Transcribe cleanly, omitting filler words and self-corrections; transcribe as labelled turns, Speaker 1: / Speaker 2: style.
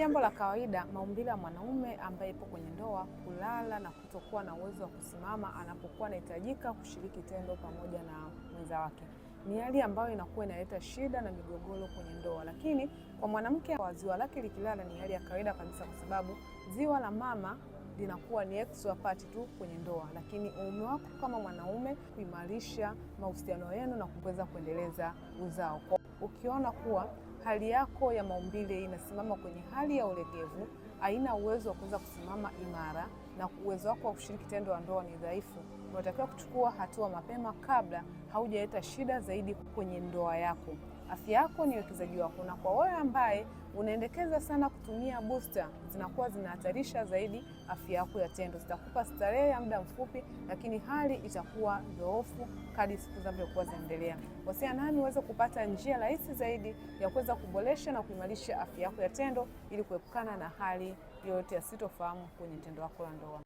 Speaker 1: jambo la kawaida maumbile ya mwanaume ambaye ipo kwenye ndoa kulala na kutokuwa na uwezo wa kusimama anapokuwa anahitajika kushiriki tendo pamoja na mwenza wake. Ni hali ambayo inakuwa inaleta shida na migogoro kwenye ndoa. Lakini kwa mwanamke ziwa lake likilala ni hali ya kawaida kabisa, kwa sababu ziwa la mama linakuwa ni extra part tu kwenye ndoa, lakini uume wako kama mwanaume kuimarisha mahusiano yenu na kuweza kuendeleza uzao. Ukiona kuwa hali yako ya maumbile inasimama kwenye hali ya ulegevu, haina uwezo wa kuweza kusimama imara na uwezo wako wa kushiriki tendo la ndoa ni dhaifu, unatakiwa kuchukua hatua mapema kabla haujaleta shida zaidi kwenye ndoa yako. Afya yako ni uwekezaji wako, na kwa wewe ambaye unaendekeza sana kutumia booster, zinakuwa zinahatarisha zaidi afya yako ya tendo. Zitakupa starehe ya muda mfupi, lakini hali itakuwa dhoofu kadri siku zinavyokuwa zinaendelea. Wasiliana nami uweze kupata njia rahisi zaidi ya kuweza kuboresha na kuimarisha afya yako ya tendo ili kuepukana na hali yoyote ya sitofahamu kwenye tendo lako la ndoa.